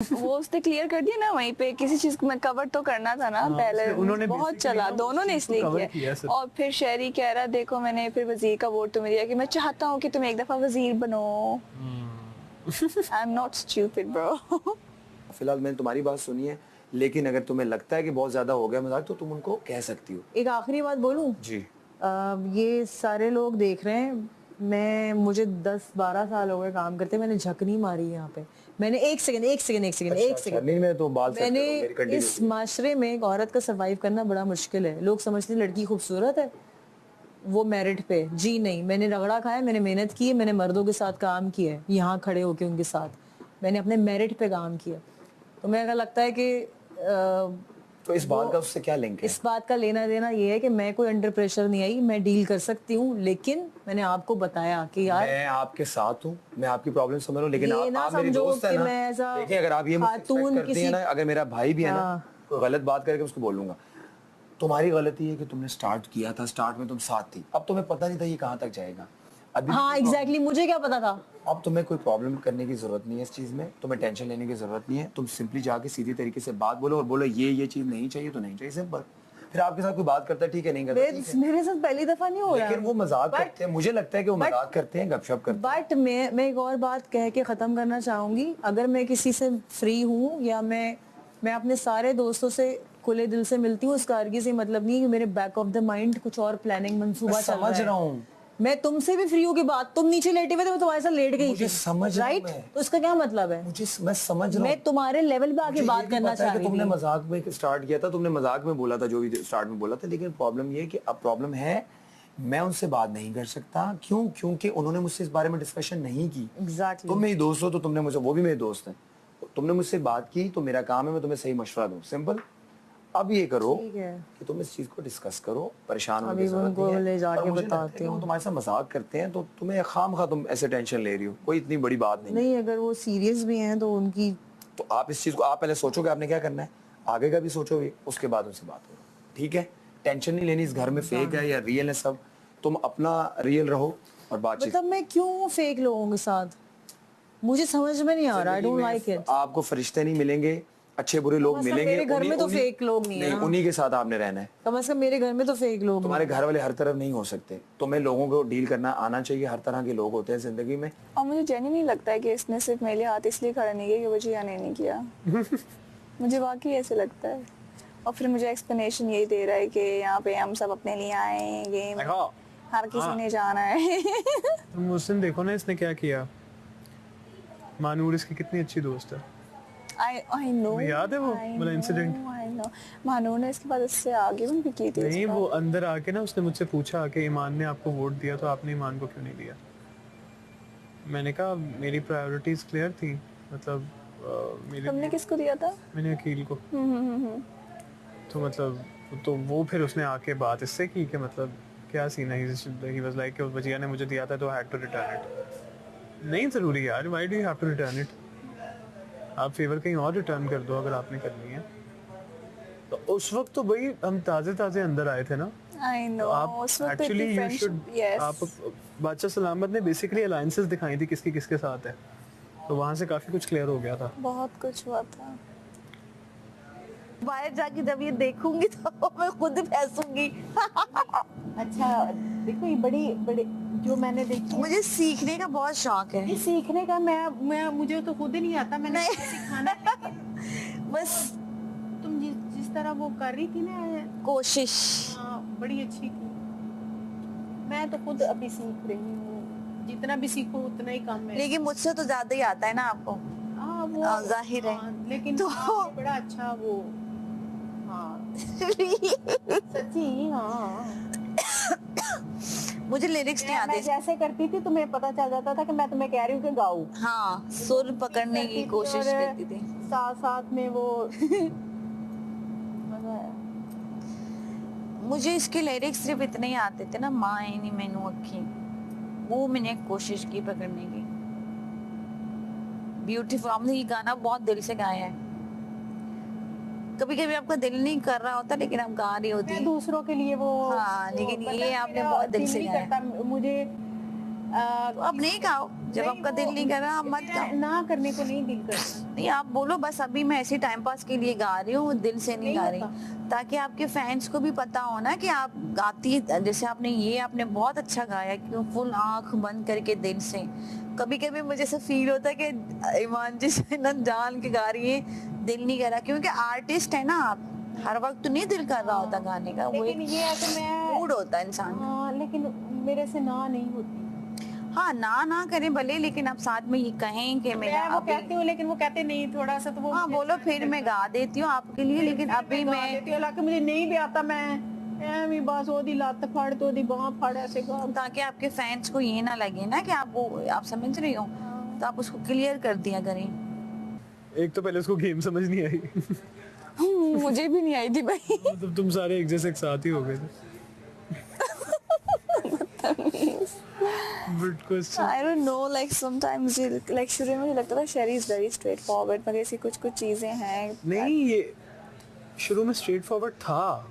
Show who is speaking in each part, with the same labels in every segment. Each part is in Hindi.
Speaker 1: वो उसने क्लियर कर दिया ना वहीं पे, किसी चीज को मैं कवर तो करना था ना पहले,
Speaker 2: उन्होंने
Speaker 1: बहुत
Speaker 2: basically
Speaker 1: चला,
Speaker 2: ना
Speaker 1: दोनों ने
Speaker 2: उस चीज़ को
Speaker 1: इसलिए
Speaker 2: cover
Speaker 1: किया।
Speaker 2: किया सिर्फ।
Speaker 1: और फिर शहरी कह रहा देखो मैंने फिर वजीर का वोट तुम्हें दिया कि मैं चाहता हूँ कि तुम एक दफा वजीर बनो। I am not stupid bro.
Speaker 3: फिलहाल मैंने तुम्हारी बात सुनी है, लेकिन अगर तुम्हें लगता है कि बहुत ज्यादा हो गया मजाक तो तुम उनको कह सकती हो।
Speaker 4: एक आखिरी बात बोलूं?
Speaker 3: जी।
Speaker 4: ये सारे लोग देख रहे हैं, मुझे 10-12 साल हो गए काम करते, मैंने झक नहीं मारी यहाँ पे। मैंने एक सेकंड
Speaker 3: अच्छा, नहीं मैं तो बाल सेट
Speaker 4: मैंने
Speaker 3: करूं, मेरी कंटिन्यू
Speaker 4: इस माशरे में एक औरत का सरवाइव करना बड़ा मुश्किल है। लोग समझते हैं लड़की खूबसूरत है, वो मेरिट पे। जी नहीं, मैंने रगड़ा खाया, मैंने मेहनत की है, मैंने मर्दों के साथ काम किया है, यहाँ खड़े होके उनके साथ मैंने अपने मेरिट पे काम किया। तो मेरे को लगता है कि
Speaker 3: तो इस बात का उससे क्या लिंक है?
Speaker 4: इस बात का लेना देना ये है कि मैं कोई अंडर प्रेशर नहीं आई, मैं डील कर सकती हूँ, लेकिन मैंने आपको बताया कि यार
Speaker 3: मैं आपके साथ हूँ, मैं आपकी प्रॉब्लम समझ रहा हूँ, लेकिन
Speaker 4: ये ना
Speaker 3: आप मेरी
Speaker 4: समझो
Speaker 3: दोस्त है
Speaker 4: कि
Speaker 3: ना।
Speaker 4: मैं ऐसा
Speaker 3: देखिए अगर आप ये मुझसे
Speaker 4: खातून
Speaker 3: expect करती हैं ना, अगर मेरा भाई भी है ना,
Speaker 4: हाँ।
Speaker 3: कोई गलत बात करके उसको बोलूंगा। तुम्हारी गलती है कि तुमने स्टार्ट किया था, स्टार्ट में तुम साथ थी, अब तुम्हें पता नहीं था ये कहाँ तक जाएगा। अभी
Speaker 4: हाँ एग्जैक्टली, मुझे क्या पता था।
Speaker 3: अब तुम्हें कोई प्रॉब्लम करने की जरूरत नहीं है इस चीज में, तुम्हें टेंशन लेने की जरूरत नहीं है। तुम सिंपली जाके सीधी तरीके से बात बोलो और बोलो ये चीज नहीं चाहिए तो नहीं चाहिए, सिंपल। फिर आपके साथ कोई बात करता है ठीक है, नहीं करता ठीक है।
Speaker 4: मेरे साथ पहली दफा नहीं हो रहा,
Speaker 3: लेकिन वो मजाक करते हैं, मुझे लगता है कि वो मजाक करते हैं, गपशप करते हैं।
Speaker 4: बट मैं एक और बात कह के खत्म करना चाहूंगी। अगर मैं किसी से फ्री हूँ या मैं अपने सारे दोस्तों से खुले दिल से मिलती हूँ, उसका हरगिज़ ये मतलब नहीं है कि मेरे बैक ऑफ द माइंड कुछ और प्लानिंग मंसूबा चल रहा है।
Speaker 3: समझ रहा हूँ
Speaker 4: मैं तुमसे भी फ्री हूँ की बात, तुम नीचे लेटे हुए थे, मैं तुम्हारे साथ लेट गई
Speaker 3: मुझे
Speaker 4: थी,
Speaker 3: समझ रहा हूँ
Speaker 4: राइट?
Speaker 3: मैं।
Speaker 4: तो इसका क्या मतलब है?
Speaker 3: मैं समझ रहा हूँ।
Speaker 4: मैं तुम्हारे लेवल पे आके
Speaker 3: मुझे ये
Speaker 4: बात
Speaker 3: भी
Speaker 4: करना
Speaker 3: पता है
Speaker 4: चाह
Speaker 3: कि
Speaker 4: रही
Speaker 3: तुमने
Speaker 4: थी।
Speaker 3: मजाक में स्टार्ट किया था, तुमने मजाक में बोला था जो भी स्टार्ट में बोला था, लेकिन प्रॉब्लम ये है कि अब प्रॉब्लम है मैं उनसे बात नहीं कर सकता। क्यों? क्योंकि उन्होंने मुझसे इस बारे में डिस्कशन नहीं की।
Speaker 4: एग्जैक्टली।
Speaker 3: तुम मेरी दोस्त हो तो तुमने मुझसे, वो भी मेरे दोस्त हैं, तुमने मुझसे बात की तो मेरा काम है मैं तुम्हें सही मशवरा दूं, सिंपल। अब ये करो कि तुम इस चीज को डिस्कस करो, परेशान होने की जरूरत नहीं है।
Speaker 4: ले जाके
Speaker 3: और मुझे लगता है
Speaker 4: बताती
Speaker 3: कि वो
Speaker 4: हूँ।
Speaker 3: तुम्हारे साथ मजाक करते हैं तो तुम्हें खामखा तुम ऐसे टेंशन ले रही हो, कोई इतनी बड़ी बात नहीं।
Speaker 4: नहीं, अगर वो सीरियस भी हैं तो उनकी
Speaker 3: तो आप इस चीज को आप पहले सोचोगे आपने क्या करना है, आगे का भी सोचोगे, उसके बाद उनसे बात करो, ठीक है? टेंशन नहीं लेनी, इस घर में फेक है या रियल है सब, तुम अपना रियल रहो और बातचीत।
Speaker 4: मतलब मैं क्यों फेक लोगों के साथ, मुझे समझ में नहीं आ रहा। I don't like it.
Speaker 3: आपको फरिश्ते नहीं मिलेंगे, अच्छे बुरे लोग मिलेंगे।
Speaker 4: मेरे घर में तो फेक लोग नहीं है ना।
Speaker 3: उन्हीं के साथ आपने रहना है।
Speaker 4: कम से कम मेरे घर में तो फेक लोग
Speaker 3: तुम्हारे घर वाले हर तरफ नहीं हो सकते, तुम्हें लोगों को डील करना आना चाहिए। हर तरह के लोग होते हैं जिंदगी में।
Speaker 1: और मुझे जेन्युइनली लगता है कि इसने सिर्फ मेरे लिए हाथ इसलिए खड़ा नहीं किया कि वो जिया ने नहीं किया। मुझे वाकई ऐसे लगता है। और फिर मुझे एक्सप्लेनेशन यही दे रहा है कि यहाँ पे हम सब अपने लिए आए हैं, गेम हर किसी ने जाना है।
Speaker 2: तुम उस दिन देखो ना इसने क्या किया। मानूर इसकी कितनी अच्छी दोस्त है।
Speaker 1: I know,
Speaker 2: याद है वो वाला इंसिडेंट?
Speaker 1: I know। मानू ने इसके बाद इससे आर्ग्यूमेंट भी की थी।
Speaker 2: नहीं, वो अंदर आके ना उसने मुझसे पूछा कि ईमान ने आपको वोट दिया तो आपने ईमान को क्यों नहीं दिया। मैंने कहा मेरी प्रायोरिटीज क्लियर थी, मतलब
Speaker 1: तुमने किसको दिया था?
Speaker 2: मैंने अकील को। तो मतलब तो वो फिर उसने आके बात इससे की कि मतलब क्या सीन है। ही वाज लाइक कि वजिया ने मुझे दिया था तो I had to return it. नहीं जरूरी यार, why do you have to return it? आप फेवर कहीं और रिटर्न कर दो अगर आपने करनी है तो। उस वक्त तो भाई हम ताजे ताजे अंदर आए थे ना।
Speaker 1: I know,
Speaker 2: आप
Speaker 1: उस वक्त
Speaker 2: एक्चुअली
Speaker 1: इतनी
Speaker 2: यू
Speaker 1: friendship-
Speaker 2: शुड
Speaker 1: yes।
Speaker 2: आप बादशाह सलामत ने बेसिकली अलायंसेस दिखाई थी किसकी किसके साथ है, तो वहां से काफी कुछ क्लियर हो गया था।
Speaker 1: बहुत कुछ हुआ था।
Speaker 4: बाहर जाके जब ये देखूंगी तो मैं खुद फैसूंगी।
Speaker 5: अच्छा देखो ये बड़ी बड़ी जो मैंने देखी है,
Speaker 4: मुझे सीखने का बहुत शौक है।
Speaker 5: ये सीखने का मैं मुझे तो खुद ही नहीं आता, मैंने सिखाना है।
Speaker 4: बस
Speaker 5: तुम जिस तरह वो कर रही थी ना
Speaker 4: कोशिश।
Speaker 5: हाँ, बड़ी अच्छी थी। मैं तो खुद अभी सीख रही हूँ, जितना भी सीखो उतना ही कम है।
Speaker 4: लेकिन मुझसे तो ज्यादा ही आता है ना आपको।
Speaker 5: हाँ वो
Speaker 4: जाहिर है।
Speaker 5: हाँ, लेकिन
Speaker 4: तो
Speaker 5: आपने बड़ा अच्छा वो हाँ सच्ची हाँ।
Speaker 4: मुझे लिरिक्स नहीं
Speaker 5: मैं
Speaker 4: आते।
Speaker 5: जैसे करती थी तुम्हें पता चल जाता था कि मैं तुम्हें कह रही हूँ कि गाओ।
Speaker 4: हाँ, सुर पकड़ने की कोशिश करती थी।
Speaker 5: साथ साथ में वो
Speaker 4: मुझे इसके लिरिक्स सिर्फ इतने ही आते थे ना, माए नी मैनू अखी, वो मैंने कोशिश की पकड़ने की। ब्यूटीफुल, हमने ये गाना बहुत दिल से गाया है। कभी कभी आपका दिल नहीं कर रहा होता लेकिन आप गा रही होती
Speaker 5: मैं
Speaker 4: है।
Speaker 5: दूसरों के लिए वो
Speaker 4: हाँ, लेकिन
Speaker 5: पता
Speaker 4: ये
Speaker 5: है,
Speaker 4: आपने
Speaker 5: मेरा
Speaker 4: बहुत दिल
Speaker 5: दिल
Speaker 4: से
Speaker 5: नहीं
Speaker 4: गाया।
Speaker 5: करता मुझे
Speaker 6: तो अब नहीं खाओ, जब आपका दिल नहीं कर रहा आप मत खाओ।
Speaker 5: ना करने को नहीं दिल करता।
Speaker 6: नहीं आप बोलो बस अभी मैं ऐसे टाइम पास के लिए गा रही हूँ, दिल से नहीं गा रही, ताकि आपके फैंस को भी पता हो ना कि आप गाती है। जैसे आपने बहुत अच्छा गाया, क्यों फुल आंख बंद करके दिल से। कभी कभी मुझे ऐसा फील होता है कि ईमान जी से ना जान के गा रही है, दिल नहीं कर रहा, क्योंकि आर्टिस्ट है ना आप, हर वक्त तो नहीं दिल कर रहा होता गाने का, वो
Speaker 5: लेकिन ये है कि मैं
Speaker 6: मूड होता है इंसान का।
Speaker 5: हाँ, लेकिन मेरे से ना नहीं होती।
Speaker 6: हाँ ना करें भले, लेकिन आप साथ में ये कहें कि
Speaker 5: मैं वो कहती हूँ, लेकिन वो कहते नहीं, थोड़ा सा तो वो
Speaker 6: हाँ बोलो, फिर मैं गा देती हूँ आपके लिए, लेकिन अभी
Speaker 5: गा
Speaker 6: मैं
Speaker 5: देती हूँ, हालांकि मुझे नहीं भी आता। मैं ਐਵੇਂ बस ओदी लत फड़ तो ओदी बांह फड़ ऐसे गा।
Speaker 6: ताकि आपके फैंस को ये ना लगे ना कि आप समझ रही हो, तो आप उसको क्लियर कर दिया करें।
Speaker 2: एक तो पहले उसको गेम समझ नहीं आई।
Speaker 1: मुझे भी नहीं आई थी भाई।
Speaker 2: मतलब तुम सारे एक जैसे एक साथ ही हो गए थे। But question,
Speaker 1: I don't know, like sometimes like शुरू में मुझे लगता था शेरी इज वेरी स्ट्रेट फॉरवर्ड, मगर ऐसी कुछ चीजें हैं।
Speaker 2: नहीं ये शुरू में स्ट्रेट फॉरवर्ड था,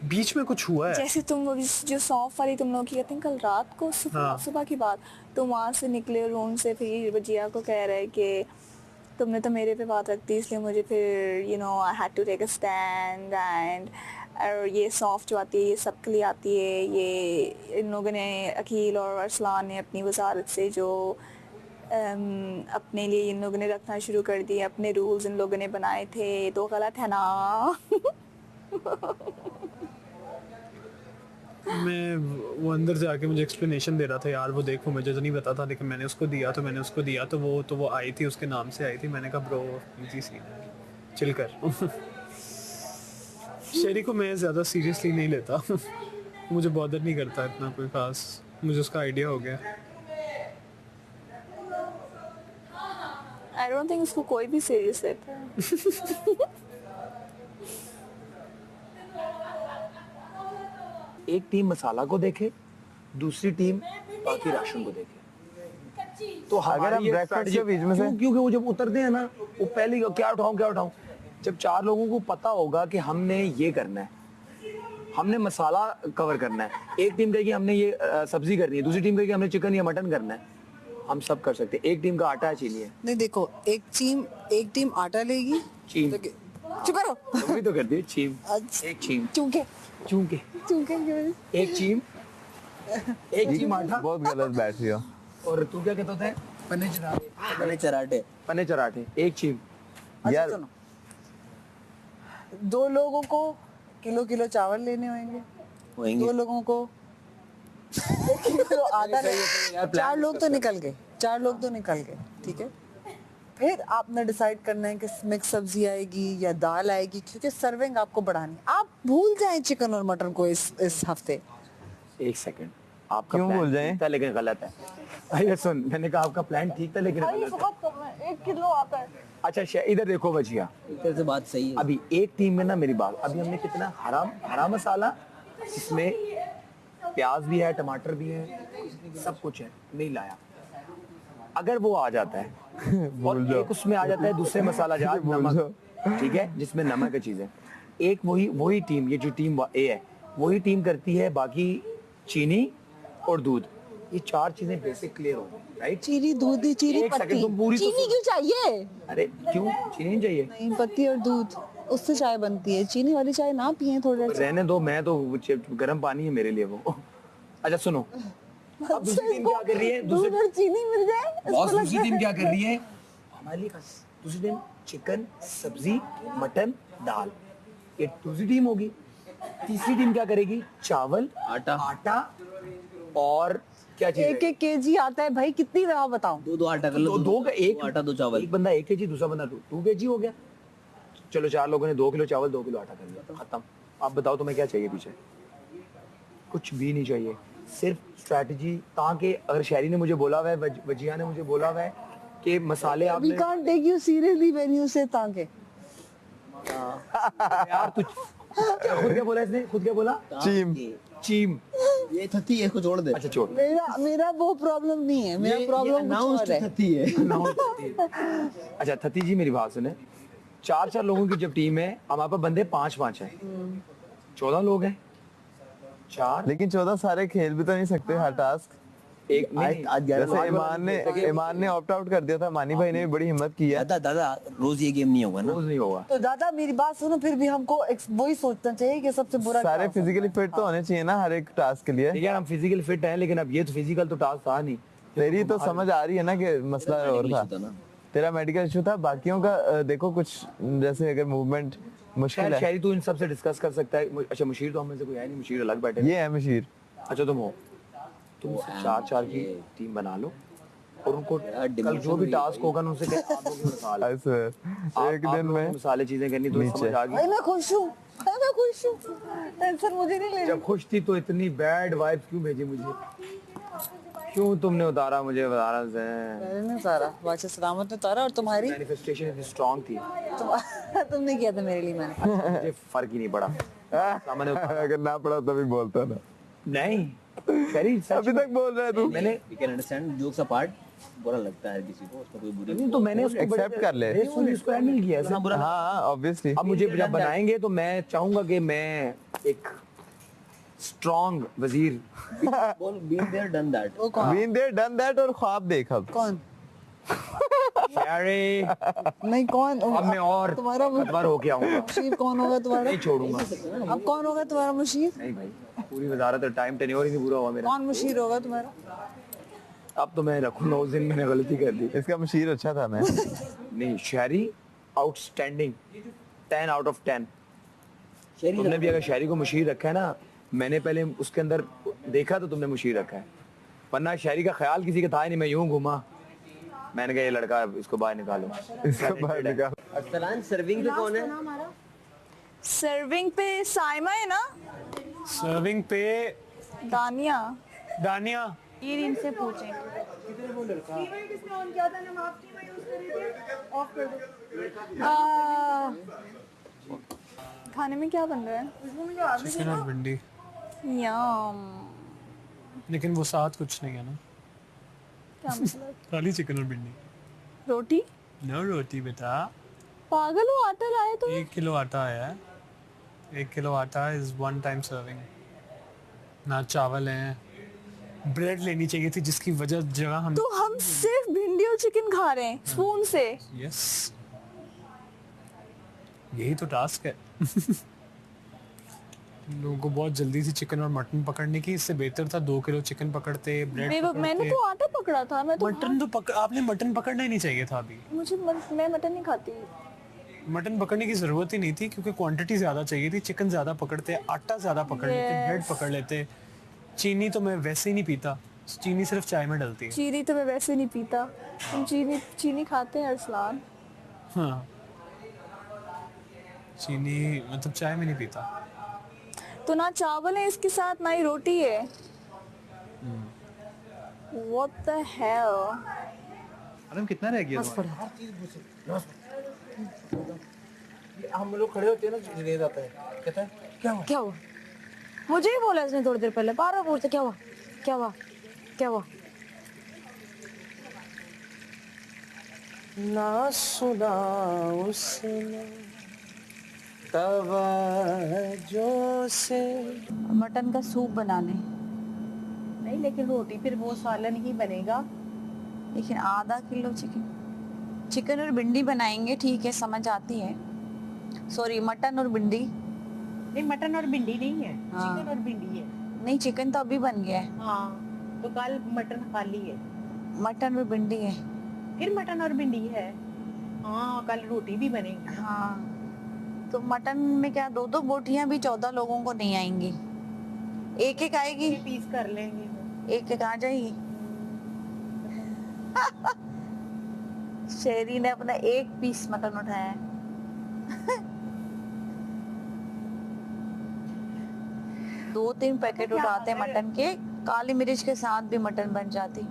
Speaker 2: बीच में कुछ हुआ है।
Speaker 1: जैसे तुम लोग जो सौंफ वाली तुम लोग की कहते हैं कल रात को
Speaker 2: हाँ।
Speaker 1: सुबह की बात, तुम वहाँ से निकले रूम से, फिर बजिया को कह रहे कि तुमने तो मेरे पे बात रख दी, इसलिए मुझे फिर you know I had to take a stand and. और ये सॉफ्ट जो आती है ये सबके लिए आती है, ये इन लोगों ने अकील और अरसलान ने अपनी वजारत से जो अपने लिए इन लोगों ने रखना शुरू कर दिए, अपने रूल्स इन लोगों ने बनाए थे, तो गलत है ना।
Speaker 2: मैं वो अंदर जाके मुझे एक्सप्लेनेशन दे रहा था, यार वो देखो मुझे तो नहीं पता था, लेकिन मैंने उसको दिया तो मैंने उसको दिया तो वो आई थी, उसके नाम से आई थी। मैंने कहा ब्रो इजी सीन है, चिल कर। शेरी को मैं ज़्यादा सीरियसली नहीं लेता। मुझे बॉदर नहीं करता इतना कोई खास, मुझे उसका आइडिया हो गया।
Speaker 1: आई डोंट थिंक उसको कोई भी सीरियस लेता है।
Speaker 3: एक टीम मसाला को देखे, दूसरी टीम बाकी राशन को देखे, तो
Speaker 7: अगर हम ब्रेकफास्ट के बीच में से
Speaker 3: क्योंकि वो जब उतरते हैं ना, वो पहले ही क्या उठाऊं। जब चार लोगों को पता होगा कि हमने ये करना है, हमने मसाला कवर करना है, एक टीम कहेगी हमने ये सब्जी करनी है, दूसरी टीम कहेगी हमने चिकन या मटन करना है, हम सब कर सकते हैं। एक टीम का आटा है, चीनी है।
Speaker 8: नहीं देखो, एक टीम आटा लेगी,
Speaker 3: चीम
Speaker 8: चुप करो,
Speaker 3: तुम भी तो कर दिए चीम। एक चीम
Speaker 8: चूंकि
Speaker 3: चूंकि एक चीम आटा।
Speaker 7: बहुत गलत बैठ रही हो।
Speaker 3: और तू क्या कहता है? पन्ने चराटे एक चीम।
Speaker 7: यार
Speaker 8: सुनो, 2 लोगों को किलो चावल लेने होंगे, 2 लोगों को 1 किलो आटा लेना। 4 लोग तो निकल गए, ठीक है। फिर आपने डिसाइड करना है कि मिक्स सब्जी आएगी या दाल आएगी, क्योंकि सर्विंग आपको बढ़ानी है। आप भूल जाएं चिकन और मटन को इस हफ्ते।
Speaker 3: एक सेकंड, आपका
Speaker 7: क्यों
Speaker 3: प्लान
Speaker 7: भूल जाएं?
Speaker 3: ठीक था लेकिन गलत है। अरे सुन, मैंने कहा आपका प्लान ठीक था लेकिन गलत है।
Speaker 5: 1 किलो आता है।
Speaker 3: अच्छा इधर देखो बचिया,
Speaker 9: इधर से बात सही है।
Speaker 3: अभी एक टीम में ना, मेरी बात, अभी हमने कितना हरा मसाला, इसमें प्याज भी है, टमाटर भी है, सब कुछ है, नहीं लाया। अगर वो आ जाता है और एक उसमें आ जाता है दूसरे मसाला जात नमक, ठीक है, जिसमें नमक है चीजें, एक वही टीम, ये जो टीम ए है, वही टीम करती है बाकी चीनी और दूध, ये 4 चीजें बेसिक क्लियर हो गई, राइट?
Speaker 8: चीनी, दूध, चीनी,
Speaker 3: एक सेकंड,
Speaker 8: पत्ती।
Speaker 3: तुम पूरी तो
Speaker 8: चीनी
Speaker 3: सुनो।
Speaker 8: क्यों चाहिए?
Speaker 3: अरे क्यों चीनी नहीं चाहिए?
Speaker 8: नहीं, पत्ती और दूध, उससे चाय बनती है। चीनी वाली चाय ना पिए थोड़ा सा।
Speaker 3: रहने दो, मैं तो गर्म पानी है मेरे लिए वो। अच्छा सुनो, अब दूसरी टीम क्या कर रही है?
Speaker 8: दूध और चीनी मिल जाए,
Speaker 3: बॉस दूसरी टीम क्या कर रही है? हमारे लिए दूसरी टीम चिकन, सब्जी, मटन, दाल, ये दूसरी टीम होगी। तीसरी टीम क्या करेगी? चावल, आटा और क्या चीज?
Speaker 8: 1 केजी आता है भाई, कितनी दवा बताऊं?
Speaker 9: दो आटा कर लो,
Speaker 3: दो का एक
Speaker 9: आटा 2 चावल।
Speaker 3: एक बंदा 1 केजी, दूसरा बंदा 2 केजी हो गया। चलो 4 लोगों ने 2 किलो चावल, 2 किलो आटा कर लिया, खत्म। आप बताओ तुम्हें क्या चाहिए पीछे? कुछ भी नहीं चाहिए, सिर्फ स्ट्रैटेजी। ताकि अगर शहरी ने मुझे बोला हुआ है, वजिया ने मुझे बोला हुआ है कि मसाले
Speaker 8: We
Speaker 3: आपने
Speaker 8: can't take you seriously when you say तांके।
Speaker 3: यार तू खुद क्या बोला इसने? खुद क्या बोला? चीम।
Speaker 9: ये थती है, इसको छोड़ दे।
Speaker 3: अच्छा छोड़।
Speaker 8: मेरा वो प्रॉब्लम नहीं है, मेरा प्रॉब्लम कुछ और है।
Speaker 9: थती है।
Speaker 3: अच्छा थती जी मेरी बात सुने, 4 लोगों की जब टीम है, हमारे पास बंदे 5 है, 14 लोग हैं। 4
Speaker 7: लेकिन 14 सारे खेल भी तो नहीं सकते हर टास्क।
Speaker 3: एक
Speaker 9: आज 11
Speaker 7: जैसे ईमान ने ऑप्ट आउट कर दिया था, मानी भाई ने भी बड़ी हिम्मत की है।
Speaker 9: दादा रोज ये गेम नहीं होगा ना।
Speaker 3: रोज नहीं होगा।
Speaker 8: तो दादा मेरी बात सुनो, फिर भी हमको वही सोचना चाहिए कि सबसे बुरा
Speaker 7: सारे
Speaker 8: क्या हो सकता
Speaker 7: फिजिकली फिट तो होने चाहिए ना हर एक टास्क के लिए।
Speaker 3: ठीक है हम फिजिकल फिट हैं, लेकिन अब ये तो फिजिकल तो टास्क था नहीं।
Speaker 7: तेरी तो समझ आ रही है ना कि मसला और था, तेरा मेडिकल इशू था, बाकियों का देखो कुछ जैसे अगर मूवमेंट मुश्किल है।
Speaker 3: शहरी तू इन सब से डिस्कस कर सकता है। अच्छा मुशीर तो हम में से कोई है नहीं, मुशीर अलग बैठे हैं।
Speaker 7: ये है मशीर।
Speaker 3: अच्छा तुम हो, तुम 4-4 की टीम बना लो और उनको कल जो भी टास्क होगा ना उनसे कह आप लोग मिसाल
Speaker 7: ऐसे एक दिन में
Speaker 3: मिसाले चीजें करनी तो
Speaker 7: नीचे।
Speaker 3: समझ आ गई।
Speaker 8: है। मैं खुश हूँ, मैं खुश हूँ, टेंशन मुझे नहीं लेनी।
Speaker 3: जब खुश थी तो इतनी बैड वाइब्स क्यों भेजी मुझे? क्यों तुमने उतारा मुझे उतारा से?
Speaker 8: मैंने नहीं उतारा, बादशाह सलामत ने उतारा। और तुम्हारी
Speaker 3: मैनिफेस्टेशन इतनी स्ट्रांग थी,
Speaker 8: तुमने किया था मेरे लिए, मैंने
Speaker 3: मुझे फर्क ही नहीं पड़ा। सामने उतारा।
Speaker 7: अगर ना पड़ा तभी बोलता ना,
Speaker 3: नहीं शहरी
Speaker 7: अभी तक बोल रहा है तू।
Speaker 3: मैंने
Speaker 9: we can understand jokes apart, बुरा लगता है किसी को, उसमें कोई बुरी
Speaker 3: नहीं तो मैंने उसको
Speaker 7: एक्सेप्ट कर ले।
Speaker 3: इसको हैंडल किया ऐसे।
Speaker 7: हाँ ऑब्वियसली।
Speaker 3: अब मुझे जब बनाएंगे तो मैं चाहूंगा कि मैं एक स्ट्रांग वजीर।
Speaker 9: बोल बीन देयर डन दैट।
Speaker 8: वो कौन?
Speaker 7: बीन देयर डन दैट और ख्वाब देख अब।
Speaker 8: कौन?
Speaker 3: शहरी
Speaker 8: नहीं कौन?
Speaker 3: अब मैं और
Speaker 8: तुम्हारा
Speaker 3: अकबर होके आऊंगा,
Speaker 8: मुशीर कौन होगा तुम्हारा?
Speaker 3: नहीं छोड़ूंगा।
Speaker 8: अब कौन होगा तुम्हारा मुशीर?
Speaker 3: नहीं भाई पूरी वजारत टाइम टेन्योर ही नहीं पूरा हुआ मेरा।
Speaker 8: कौन मुशीर होगा तुम्हारा?
Speaker 3: अब तो मैं रखूंगा, उस दिन मैंने गलती कर दी।
Speaker 7: इसका मशीर अच्छा था। मैं
Speaker 3: नहीं शहरी आउटस्टैंडिंग 10 आउट ऑफ 10। तुमने भी अगर शहरी को मुशीर रखा है ना, मैंने पहले उसके अंदर देखा तो तुमने मुशीर रखा है, वरना शहरी का ख्याल किसी का था ही नहीं। मैं यूं घूमा, मैंने कहा ये लड़का इसको बाहर निकालो,
Speaker 7: इसका बाहर निकाल।
Speaker 9: अरसलान सर्विंग पे कौन है?
Speaker 1: सर्विंग पे साइमा है ना,
Speaker 2: सर्विंग पे
Speaker 1: दानिया।
Speaker 2: दानिया।
Speaker 6: ये इनसे पूछें।
Speaker 1: खाने में क्या बन रहा है?
Speaker 2: चिकन और भिंडी,
Speaker 1: यम।
Speaker 2: लेकिन वो साथ कुछ नहीं है ना,
Speaker 1: क्या मतलब?
Speaker 2: खाली चिकन और भिंडी।
Speaker 1: रोटी?
Speaker 2: नो रोटी बेटा।
Speaker 1: पागल हो, आटा लाए तो।
Speaker 2: 1 किलो आटा आया है, 1 किलो आटा इज 1 टाइम सर्विंग। ना चावल है, ब्रेड लेनी चाहिए थी जिसकी जगह हम
Speaker 1: तो हम सिर्फ भिंडी और चिकन खा रहे हैं स्पून से।
Speaker 2: यस यही तो टास्क है। लोगों को बहुत जल्दी से चिकन और मटन पकड़ने की, इससे बेहतर था 2 किलो चिकन पकड़ते, ब्रेड
Speaker 1: मैंने तो आटा पकड़ा था। मैं तो
Speaker 2: मटन तो आपने मटन पकड़ना ही नहीं चाहिए था अभी।
Speaker 1: मैं मटन नहीं खाती।
Speaker 2: मटन पकड़ने की जरूरत ही नहीं थी क्योंकि क्वांटिटी ज्यादा चाहिए थी। चिकन ज्यादा पकड़ते, आटा ज्यादा पकड़ लेते, ब्रेड पकड़ लेते। चीनी तो मैं वैसे ही नहीं पीता, चीनी सिर्फ चाय में डलती है।
Speaker 1: चीनी तो मैं वैसे नहीं पीता। तुम चीनी खाते हैं अरसलान?
Speaker 2: हाँ चीनी मतलब चाय में नहीं पीता।
Speaker 1: तो ना चावल है इसके साथ, ना ही रोटी है। What the hell?
Speaker 2: अरे कितना रह गया?
Speaker 3: हम लोग खड़े होते हैं ना, ले जाता है, कहता है
Speaker 6: क्या हुआ? मुझे ही बोला इसने थोड़ी देर पहले, बार बार पूछते क्या हुआ, क्या हुआ, क्या हुआ?
Speaker 2: ना सुना उसने तवज्जो से।
Speaker 6: मटन का सूप बना लें,
Speaker 5: नहीं लेकिन रोटी फिर वो सालन ही बनेगा।
Speaker 6: लेकिन आधा किलो चिकन और भिंडी बनाएंगे, ठीक है समझ आती है। सॉरी मटन और भिंडी
Speaker 5: नहीं, मटन और भिंडी नहीं है,
Speaker 6: हाँ।
Speaker 5: चिकन और भिंडी है।
Speaker 6: नहीं चिकन तो अभी बन गया है,
Speaker 5: हाँ तो कल मटन खाली है,
Speaker 6: मटन और भिंडी है।
Speaker 5: फिर मटन और भिंडी है। हाँ कल रोटी भी बनेगी।
Speaker 6: हाँ तो मटन में क्या 2-2 बोटियां भी 14 लोगों को नहीं आएंगी, एक एक आएगी,
Speaker 5: पीस कर लेंगे,
Speaker 6: एक एक आ जाएगी। शेरी ने अपना 1 पीस मटन उठाया है। 2-3 पैकेट उठाते मटन के, काली मिर्च के साथ भी मटन बन जाती।